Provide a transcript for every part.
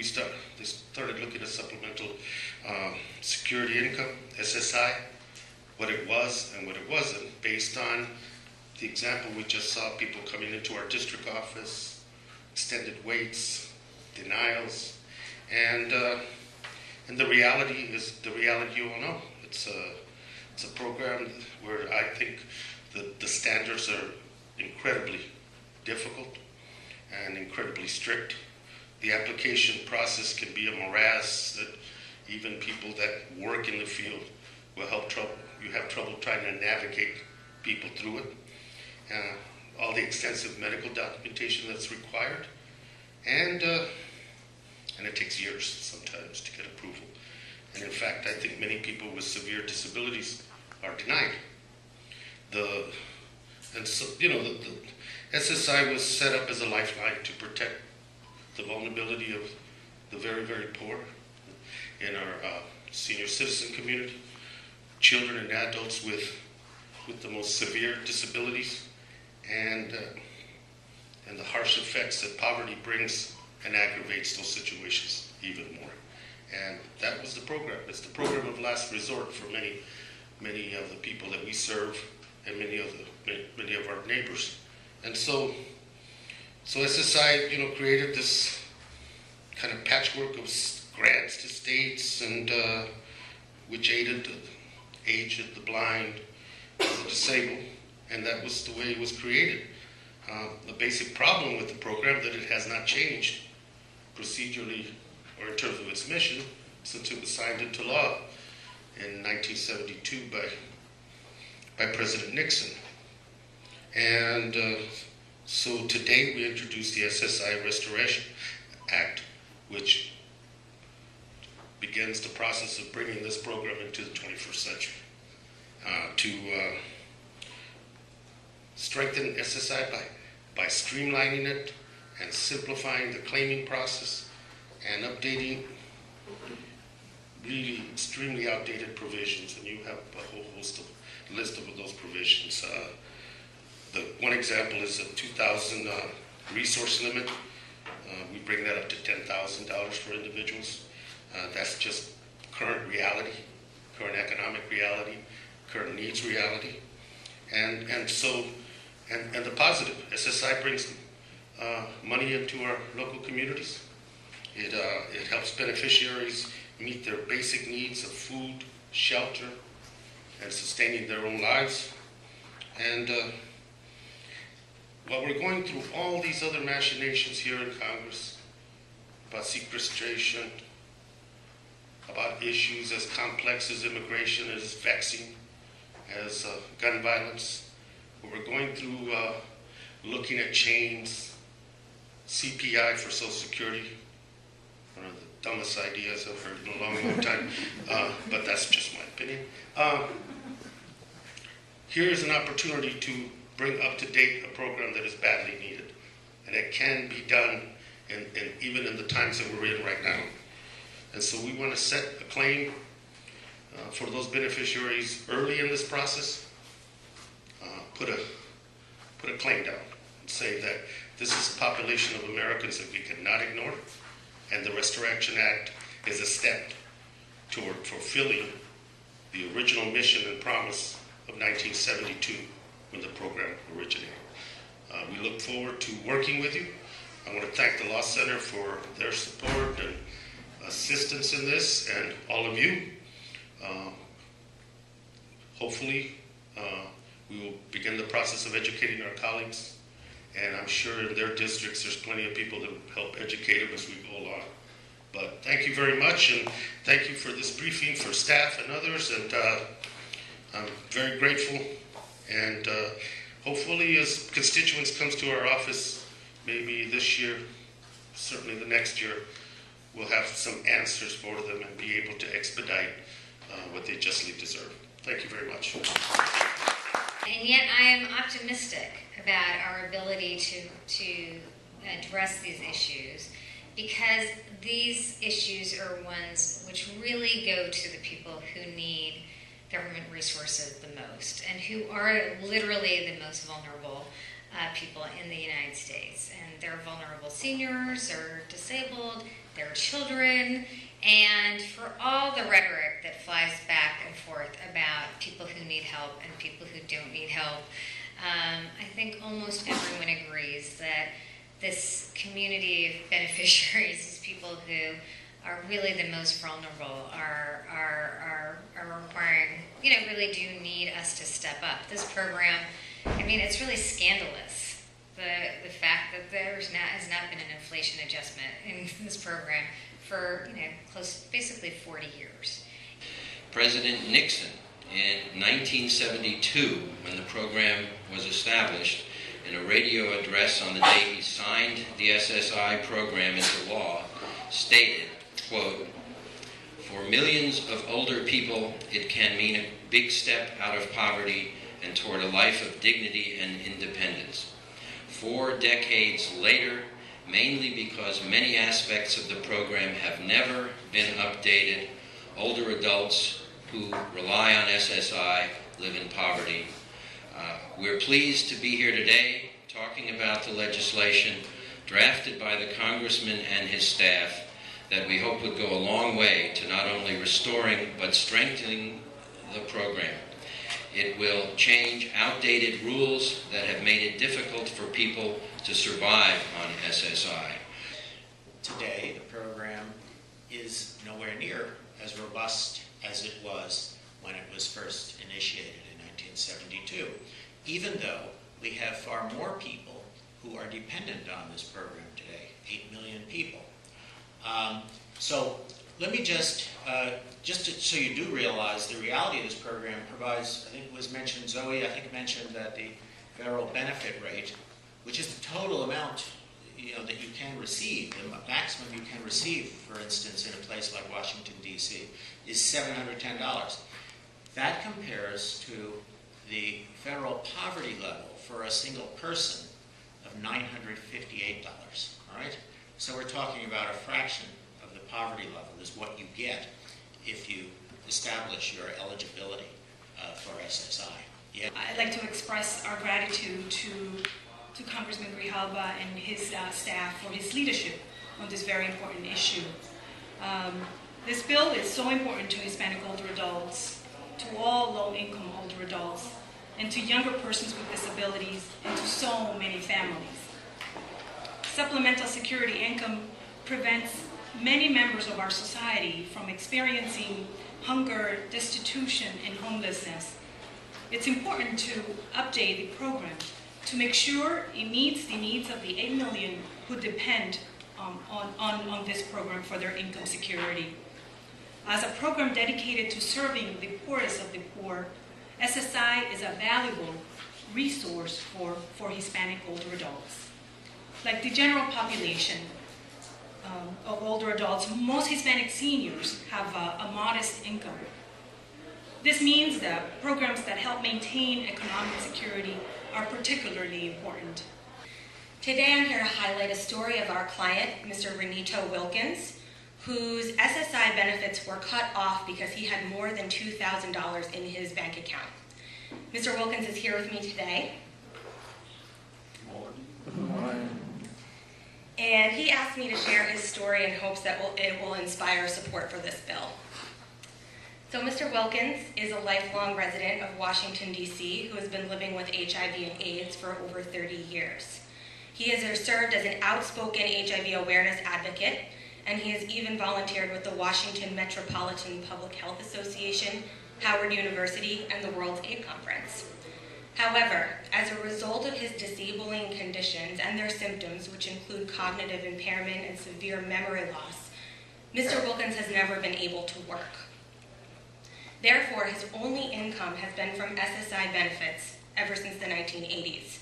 they started looking at supplemental security income, SSI, what it was and what it wasn't, based on the example we just saw, people coming into our district office, extended waits, denials, and the reality is the reality you all know. It's a program where I think the standards are incredibly difficult and incredibly strict. The application process can be a morass that even people that work in the field will have trouble trying to navigate people through it. All the extensive medical documentation that's required, and it takes years sometimes to get approval. And in fact, I think many people with severe disabilities are denied. The SSI was set up as a lifeline to protect the vulnerability of the very, very poor in our senior citizen community, children and adults with the most severe disabilities, and the harsh effects that poverty brings and aggravates those situations even more. And that was the program. It's the program of last resort for many of the people that we serve and many of our neighbors. And so SSI, created this kind of patchwork of grants to states, and which aided the aged, the blind, the disabled, and that was the way it was created. The basic problem with the program that it has not changed procedurally or in terms of its mission since it was signed into law in 1972 by President Nixon. And so today we introduced the SSI Restoration Act, which begins the process of bringing this program into the 21st century to strengthen SSI by streamlining it and simplifying the claiming process and updating really extremely outdated provisions. And you have a whole list of those provisions. The one example is a $2,000 resource limit. We bring that up to $10,000 for individuals. That's just current reality, current economic reality, current needs reality. And the positive, SSI brings money into our local communities. It helps beneficiaries meet their basic needs of food, shelter, and sustaining their own lives. And while we're going through all these other machinations here in Congress about sequestration, about issues as complex as immigration, as vexing as gun violence, we're going through looking at chains, CPI for Social Security, one of the dumbest ideas I've heard in a long, long time, but that's just my opinion. Here's an opportunity to bring up to date a program that is badly needed, and it can be done even in the times that we're in right now. And so we want to set a claim for those beneficiaries early in this process, put a claim down and say that this is a population of Americans that we cannot ignore, and the Restoration Act is a step toward fulfilling the original mission and promise of 1972 when the program originated. We look forward to working with you. I want to thank the Law Center for their support and assistance in this, and all of you. Hopefully, we will begin the process of educating our colleagues, and I'm sure in their districts there's plenty of people that will help educate them as we go along. But thank you very much, and thank you for this briefing for staff and others, and I'm very grateful. And hopefully, as constituents comes to our office, maybe this year, certainly the next year, we'll have some answers for them and be able to expedite what they justly deserve. Thank you very much. And yet I am optimistic about our ability to address these issues, because these issues are ones which really go to the people who need government resources the most and who are literally the most vulnerable people in the United States. And they're vulnerable seniors or disabled, their children, and for all the rhetoric that flies back and forth about people who need help and people who don't need help. I think almost everyone agrees that this community of beneficiaries, these people who are really the most vulnerable, are requiring, really do need us to step up. This program, it's really scandalous, the fact that has not been an inflation adjustment in this program for, basically 40 years. President Nixon, in 1972, when the program was established, in a radio address on the day he signed the SSI program into law, stated, quote, "For millions of older people, it can mean a big step out of poverty and toward a life of dignity and independence." 4 decades later, mainly because many aspects of the program have never been updated, older adults who rely on SSI live in poverty. We're pleased to be here today talking about the legislation drafted by the Congressman and his staff that we hope would go a long way to not only restoring but strengthening the program. It will change outdated rules that have made it difficult for people to survive on SSI. Today, the program is nowhere near as robust as it was when it was first initiated in 1972, even though we have far more people who are dependent on this program today, 8 million people. So let me so you do realize the reality of this program provides, I think it was mentioned, Zoe, mentioned that the federal benefit rate, which is the total amount that you can receive, the maximum you can receive, for instance, in a place like Washington, D.C., is $710. That compares to the federal poverty level for a single person of $958, all right? So we're talking about a fraction of the poverty level is what you get if you establish your eligibility for SSI. Yeah. I'd like to express our gratitude to Congressman Grijalva and his staff for his leadership on this very important issue. This bill is so important to Hispanic older adults, to all low-income older adults, and to younger persons with disabilities, and to so many families. Supplemental security income prevents many members of our society from experiencing hunger, destitution, and homelessness. It's important to update the program to make sure it meets the needs of the 8 million who depend on this program for their income security. As a program dedicated to serving the poorest of the poor, SSI is a valuable resource for Hispanic older adults. Like the general population of older adults, most Hispanic seniors have a modest income. This means that programs that help maintain economic security are particularly important. Today I'm here to highlight a story of our client, Mr. Renito Wilkins, whose SSI benefits were cut off because he had more than $2,000 in his bank account. Mr. Wilkins is here with me today. Good morning. And he asked me to share his story in hopes that it will inspire support for this bill. So Mr. Wilkins is a lifelong resident of Washington, D.C., who has been living with HIV and AIDS for over 30 years. He has served as an outspoken HIV awareness advocate, and he has even volunteered with the Washington Metropolitan Public Health Association, Howard University, and the World AIDS Conference. However, as a result of his disabling conditions and their symptoms, which include cognitive impairment and severe memory loss, Mr. Wilkins has never been able to work. Therefore, his only income has been from SSI benefits ever since the 1980s.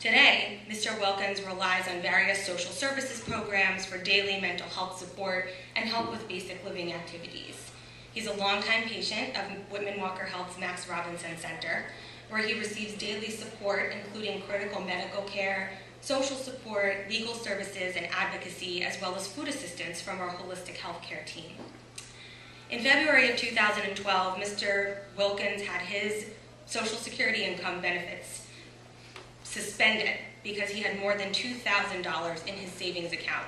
Today, Mr. Wilkins relies on various social services programs for daily mental health support and help with basic living activities. He's a longtime patient of Whitman Walker Health's Max Robinson Center, where he receives daily support, including critical medical care, social support, legal services, and advocacy, as well as food assistance from our holistic healthcare team. In February of 2012, Mr. Wilkins had his Social Security income benefits suspended because he had more than $2,000 in his savings account.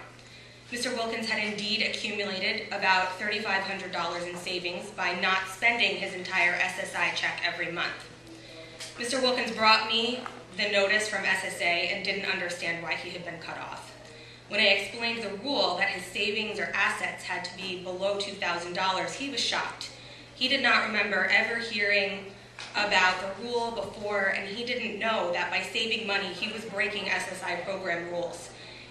Mr. Wilkins had indeed accumulated about $3,500 in savings by not spending his entire SSI check every month. Mr. Wilkins brought me the notice from SSA and didn't understand why he had been cut off. When I explained the rule that his savings or assets had to be below $2,000, he was shocked. He did not remember ever hearing about the rule before, and he didn't know that by saving money, he was breaking SSI program rules.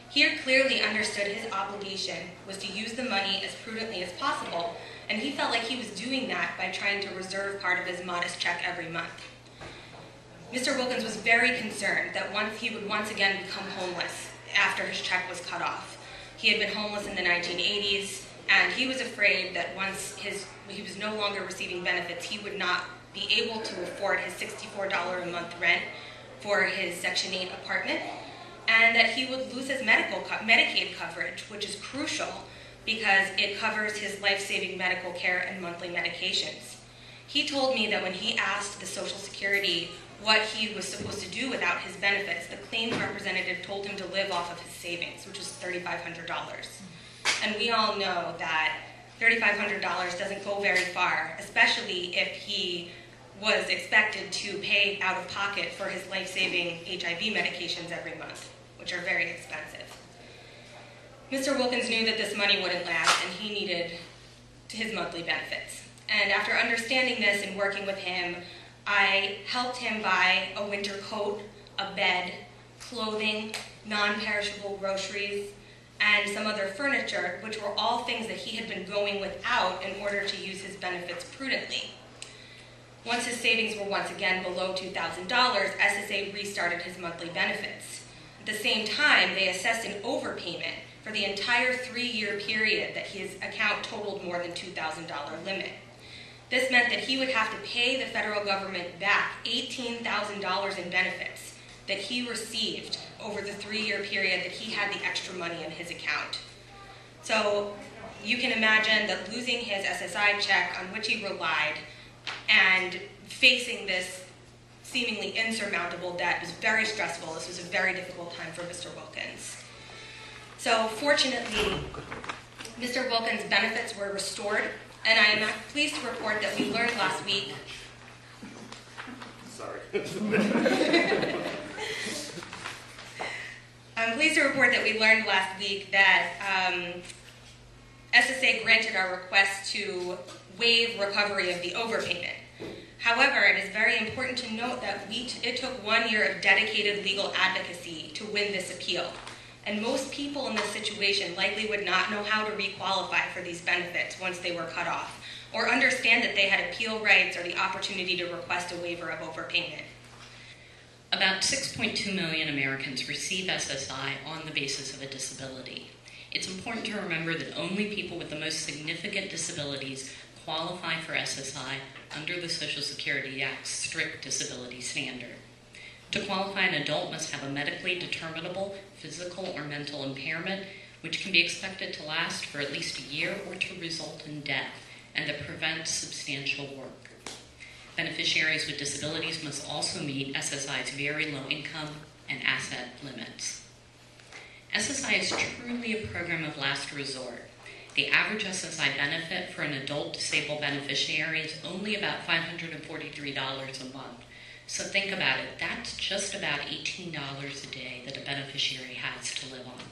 He clearly understood his obligation was to use the money as prudently as possible, and he felt like he was doing that by trying to reserve part of his modest check every month. Mr. Wilkins was very concerned that he would once again become homeless after his check was cut off. He had been homeless in the 1980s, and he was afraid that once he was no longer receiving benefits, he would not be able to afford his $64 a month rent for his Section 8 apartment, and that he would lose his Medicaid coverage, which is crucial because it covers his life-saving medical care and monthly medications. He told me that when he asked the Social Security what he was supposed to do without his benefits, the claims representative told him to live off of his savings, which was $3,500. And we all know that $3,500 doesn't go very far, especially if he was expected to pay out of pocket for his life-saving HIV medications every month, which are very expensive. Mr. Wilkins knew that this money wouldn't last, and he needed his monthly benefits. And after understanding this and working with him, I helped him buy a winter coat, a bed, clothing, non-perishable groceries, and some other furniture, which were all things that he had been going without in order to use his benefits prudently. Once his savings were once again below $2,000, SSA restarted his monthly benefits. At the same time, they assessed an overpayment for the entire 3-year period that his account totaled more than $2,000 limit. This meant that he would have to pay the federal government back $18,000 in benefits that he received over the 3-year period that he had the extra money in his account. So you can imagine that losing his SSI check on which he relied and facing this seemingly insurmountable debt was very stressful. This was a very difficult time for Mr. Wilkins. So fortunately, Mr. Wilkins' benefits were restored, and I am pleased to report that we learned last week. Sorry. I'm pleased to report that we learned last week that SSA granted our request to waive recovery of the overpayment. However, it is very important to note that it took 1 year of dedicated legal advocacy to win this appeal. And most people in this situation likely would not know how to requalify for these benefits once they were cut off, or understand that they had appeal rights or the opportunity to request a waiver of overpayment. About 6.2 million Americans receive SSI on the basis of a disability. It's important to remember that only people with the most significant disabilities qualify for SSI under the Social Security Act's strict disability standard. To qualify, an adult must have a medically determinable physical or mental impairment, which can be expected to last for at least a year or to result in death, and that prevents substantial work. Beneficiaries with disabilities must also meet SSI's very low income and asset limits. SSI is truly a program of last resort. The average SSI benefit for an adult disabled beneficiary is only about $543 a month. So think about it, that's just about $18 a day that a beneficiary has to live on.